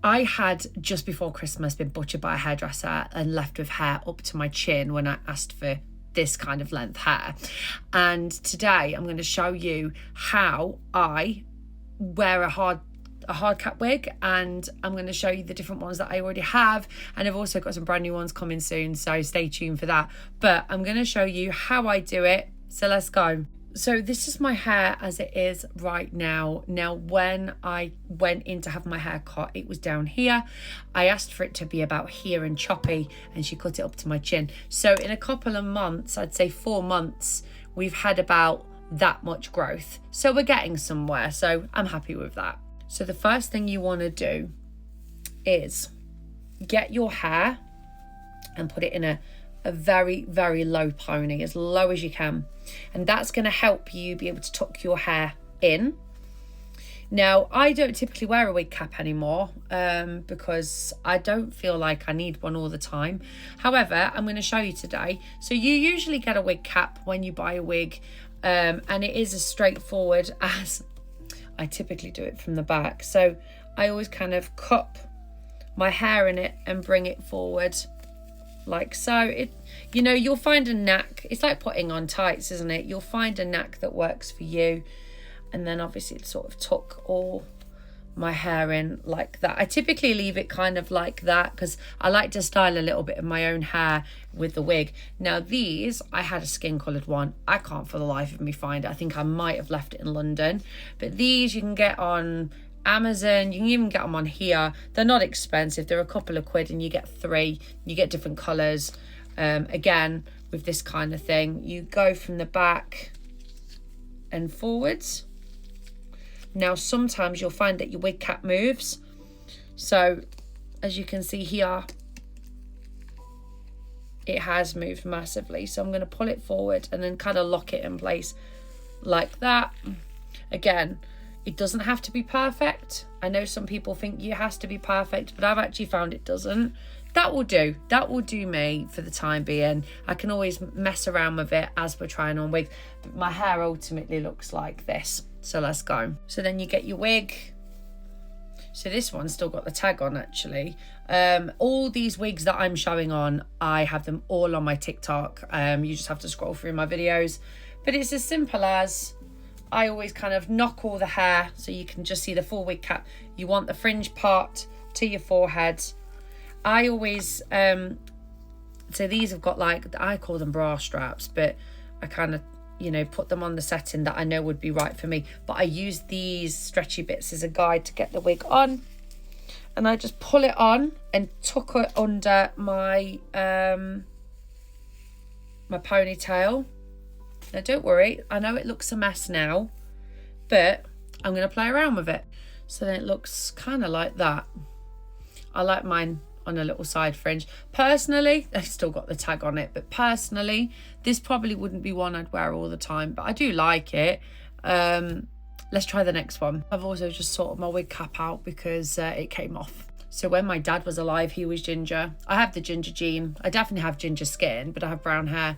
I had, just before Christmas, been butchered by a hairdresser and left with hair up to my chin when I asked for this kind of length hair. And today I'm going to show you how I wear a hard cap wig, and I'm going to show you the different ones that I already have, and I've also got some brand new ones coming soon, so stay tuned for that. But I'm going to show you how I do it, so let's go. So this is my hair as it is right now. Now, when I went in to have my hair cut, it was down here. I asked for it to be about here and choppy, and she cut it up to my chin. So in a couple of months, I'd say 4 months, we've had about that much growth. So we're getting somewhere, so I'm happy with that. So the first thing you want to do is get your hair and put it in a very, very low pony, as low as you can. And that's going to help you be able to tuck your hair in. Now, I don't typically wear a wig cap anymore because I don't feel like I need one all the time. However, I'm going to show you today. So you usually get a wig cap when you buy a wig, and it is as straightforward as I typically do it from the back. So I always kind of cup my hair in it and bring it forward like so. You'll find a knack. It's like putting on tights, isn't it? You'll find a knack that works for you. And then obviously sort of tuck all my hair in like that. I typically leave it kind of like that because I like to style a little bit of my own hair with the wig. Now these, I had a skin coloured one. I can't for the life of me find it. I think I might have left it in London. But these you can get on Amazon. You can even get them on here. They're not expensive. They're a couple of quid and you get 3. You get different colours. Again, with this kind of thing, you go from the back and forwards. Now, sometimes you'll find that your wig cap moves. So, as you can see here, it has moved massively. So I'm going to pull it forward and then kind of lock it in place like that. Again, it doesn't have to be perfect. I know some people think it has to be perfect, but I've actually found it doesn't. That will do. That will do me for the time being. I can always mess around with it as we're trying on wigs. But my hair ultimately looks like this. So let's go. So then you get your wig. So this one's still got the tag on actually. All these wigs that I'm showing on, I have them all on my TikTok. You just have to scroll through my videos. But it's as simple as, I always kind of knock all the hair so you can just see the full wig cap. You want the fringe part to your forehead. I always, so these have got like, I call them bra straps, but I kind of, put them on the setting that I know would be right for me. But I use these stretchy bits as a guide to get the wig on. And I just pull it on and tuck it under my, my ponytail. Now don't worry, I know it looks a mess now, but I'm going to play around with it. So then it looks kind of like that. I like mine on a little side fringe. Personally, I've still got the tag on it, but personally, this probably wouldn't be one I'd wear all the time, but I do like it. Let's try the next one. I've also just sorted my wig cap out because it came off. So when my dad was alive, he was ginger. I have the ginger gene. I definitely have ginger skin, but I have brown hair.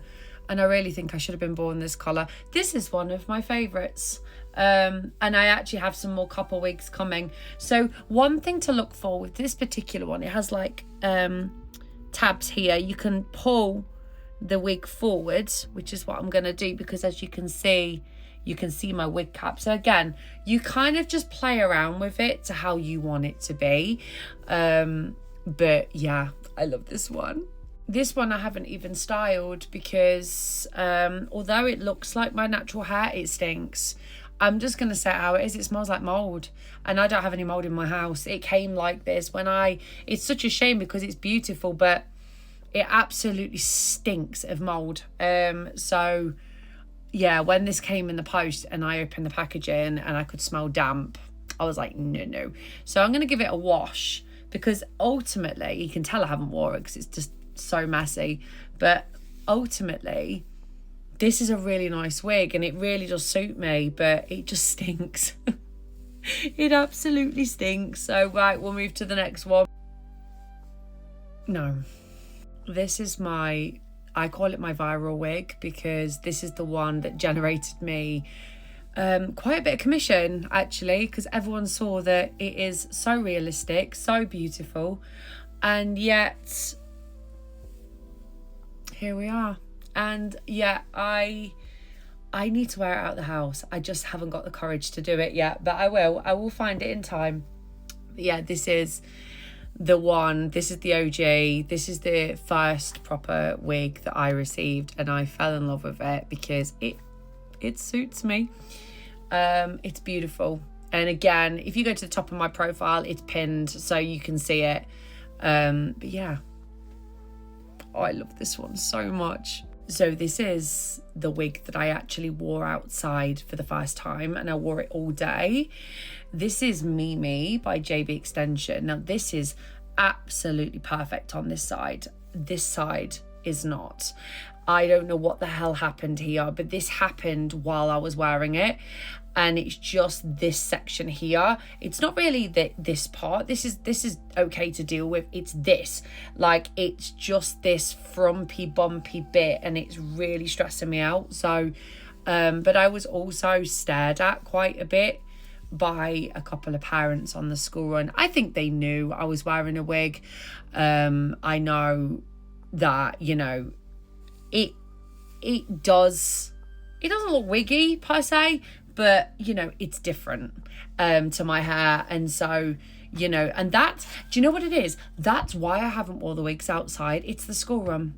And I really think I should have been born this colour. This is one of my favourites. And I actually have some more couple wigs coming. So one thing to look for with this particular one, it has like tabs here. You can pull the wig forward, which is what I'm going to do, because as you can see my wig cap. So again, you kind of just play around with it to how you want it to be. But yeah, I love this one. This one I haven't even styled because although it looks like my natural hair, it stinks. I'm just going to say how it is. It smells like mould, and I don't have any mould in my house. It came like this it's such a shame because it's beautiful, but it absolutely stinks of mould. So yeah, when this came in the post and I opened the packaging and I could smell damp, I was like, no. So I'm going to give it a wash because ultimately, you can tell I haven't worn it because it's just so messy, but ultimately this is a really nice wig and it really does suit me, but it just stinks. It absolutely stinks. So right, we'll move to the next one. No, this is I call it my viral wig because this is the one that generated me quite a bit of commission actually, because everyone saw that it is so realistic, so beautiful, and yet here we are. And yeah, I need to wear it out the house. I just haven't got the courage to do it yet, but I will find it in time. But yeah, this is the one, this is the OG, this is the first proper wig that I received, and I fell in love with it because it suits me. It's beautiful, and again, if you go to the top of my profile, it's pinned so you can see it. But yeah, oh, I love this one so much. So this is the wig that I actually wore outside for the first time, and I wore it all day. This is Mimi by JB Extension. Now this is absolutely perfect on this side. This side is not. I don't know what the hell happened here, but this happened while I was wearing it, and it's just this section here. It's not really this part. This is okay to deal with. It's this, like, it's just this frumpy bumpy bit, and it's really stressing me out. So but I was also stared at quite a bit by a couple of parents on the school run. I think they knew I was wearing a wig. I know that, you know, it doesn't look wiggy per se, but you know, it's different to my hair. And so, you know, and that's, do you know what it is? That's why I haven't wore the wigs outside. It's the school run,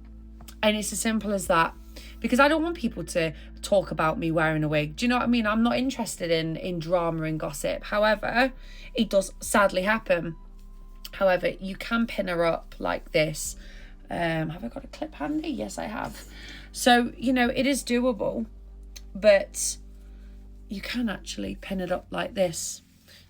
and it's as simple as that, because I don't want people to talk about me wearing a wig. Do you know what I mean? I'm not interested in drama and gossip. However, it does sadly happen. However, you can pin her up like this. Have I got a clip handy? Yes, I have. So, you know, it is doable, but you can actually pin it up like this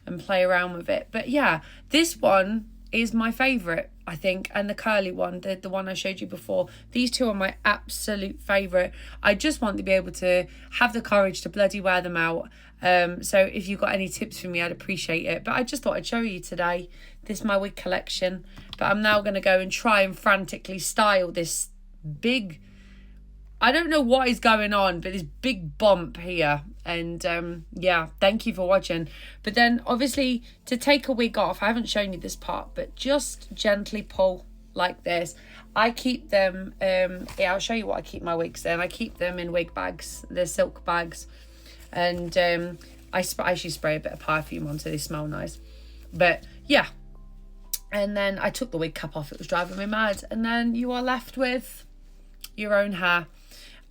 and play around with it. But yeah, this one is my favourite, I think, and the curly one, the one I showed you before. These two are my absolute favourite. I just want to be able to have the courage to bloody wear them out. So if you've got any tips for me, I'd appreciate it. But I just thought I'd show you today. This is my wig collection. But I'm now going to go and try and frantically style this big, I don't know what is going on, but this big bump here. And yeah, thank you for watching. But then obviously to take a wig off, I haven't shown you this part, but just gently pull like this. I keep them, yeah, I'll show you what I keep my wigs in. I keep them in wig bags. They're silk bags. And I actually spray a bit of perfume on so they smell nice. But yeah. And then I took the wig cap off. It was driving me mad. And then you are left with your own hair.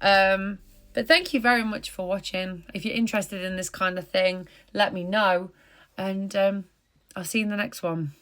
But thank you very much for watching. If you're interested in this kind of thing, let me know. And I'll see you in the next one.